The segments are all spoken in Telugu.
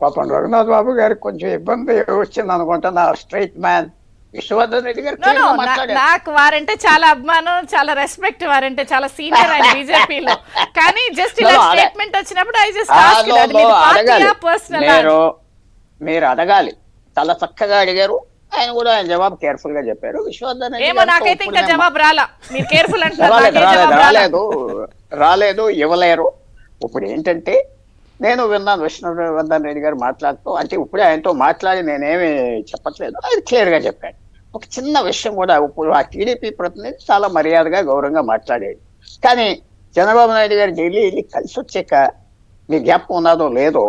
పాపం రఘునాథ్ బాబు గారికి కొంచెం ఇబ్బంది వచ్చింది అనుకుంటా. నా స్ట్రైట్ మ్యాన్ విశ్వవర్ధన్ రెడ్డి గారు నాకు వారంటే చాలా అభిమానం, చాలా రెస్పెక్ట్, వారంటే చాలా సీనియర్ ఆయన బీజేపీలో. కానీ జస్ట్ ఇలా స్టేట్మెంట్ వచ్చినప్పుడు ఐ జస్ట్ మీరు అడగాలి. చాలా చక్కగా అడిగారు. ఆయన కూడా ఆయన జవాబు కేర్ఫుల్ గా చెప్పారు. విశ్వవర్ధన్ ఏమో నాకైతే ఇంకా జవాబు రాలా. మీరు కేర్ఫుల్ రాలేదు, ఇవ్వలేరు. ఇప్పుడు ఏంటంటే నేను విన్నాను విష్ణువర్ధన్ రెడ్డి గారు మాట్లాడుతూ, అంటే ఇప్పుడే ఆయనతో మాట్లాడి నేనేమి చెప్పట్లేదు, అది క్లియర్ గా చెప్పాడు. ఒక చిన్న విషయం కూడా, ఇప్పుడు ఆ టీడీపీ ప్రతినిధి చాలా మర్యాదగా గౌరవంగా మాట్లాడాడు. కానీ చంద్రబాబు నాయుడు గారు ఢిల్లీ వెళ్ళి కలిసి వచ్చాక, మీ గ్యాప్ ఉన్నదో లేదో,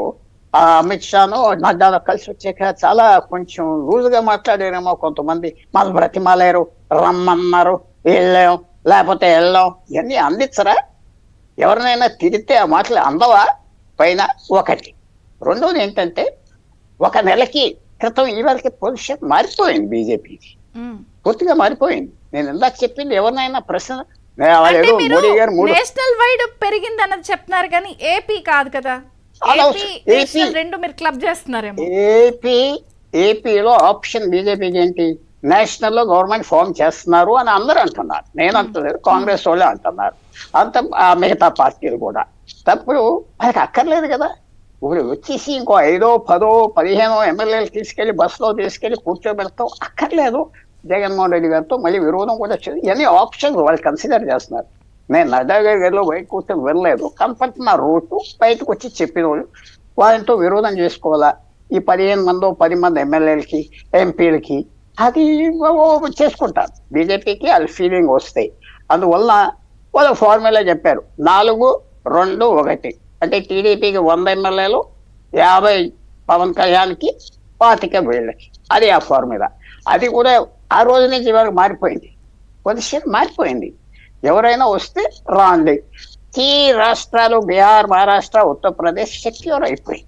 ఆ అమిత్ షాను నడ్డాలో కలిసి వచ్చాక చాలా కొంచెం లూజ్గా మాట్లాడారేమో కొంతమంది. మన బ్రతిమాలేరు, రమ్మన్నారు, వెళ్ళాం, లేకపోతే వెళ్ళాం, ఇవన్నీ అందించరా? ఎవరినైనా తిరిగితే ఆ మాటలు అందవా? పైన ఒకటి. రెండోది ఏంటంటే, ఒక నెలకి క్రితం ఇవాళకి పొజిషన్ మారిపోయింది బీజేపీకి, పూర్తిగా మారిపోయింది. నేను ఇందాక చెప్పింది ఎవరినైనా ప్రశ్న మోడీ గారు నేషనల్ వైడ్ పెరిగింది అన్నది చెప్తున్నారు, కానీ ఏపీ కాదు కదా. రెండు మీరు క్లబ్ చేస్తున్నారేమో. ఏపీలో ఆప్షన్ బీజేపీకి ఏంటి? నేషనల్ లో గవర్నమెంట్ ఫామ్ చేస్తున్నారు అని అందరూ అంటున్నారు. నేను అంటలేదు, కాంగ్రెస్ వాళ్ళే అంటున్నారు, అంత మిగతా పార్టీలు కూడా. తప్పుడు మనకు అక్కర్లేదు కదా. ఇప్పుడు వచ్చేసి ఇంకో 5, 10, 15 ఎమ్మెల్యేలు తీసుకెళ్లి బస్సులో తీసుకెళ్లి కూర్చోబెడతాం అక్కర్లేదు. జగన్మోహన్ రెడ్డి గారితో మళ్ళీ విరోధం కూడా వచ్చింది. ఇవన్నీ ఆప్షన్స్ వాళ్ళు కన్సిడర్ చేస్తున్నారు. నేను నడ్డా గారిలో బయట కూర్చొని వినలేదు, కంపల్సరీ నా రోడ్డు బయటకు వచ్చి చెప్పిన వాళ్ళు వాళ్ళతో విరోధం చేసుకోవాలా. ఈ 15 మందో 10 మంది ఎమ్మెల్యేలకి, ఎంపీలకి అది చేసుకుంటారు. బీజేపీకి వాళ్ళ ఫీలింగ్ వస్తాయి. అందువల్ల వాళ్ళు ఫార్ములా చెప్పారు, 4, 2, 1. అంటే టీడీపీకి 100 ఎమ్మెల్యేలు, 50 పవన్ కళ్యాణ్కి, 25 వీళ్ళకి. అది ఆ ఫార్ములా. అది కూడా ఆ రోజు నుంచి ఇవాళ మారిపోయింది, పొజిషన్ మారిపోయింది. ఎవరైనా వస్తే రాండి. ఈ రాష్ట్రాలు బిహార్, మహారాష్ట్ర, ఉత్తరప్రదేశ్ సెక్యూర్ అయిపోయింది.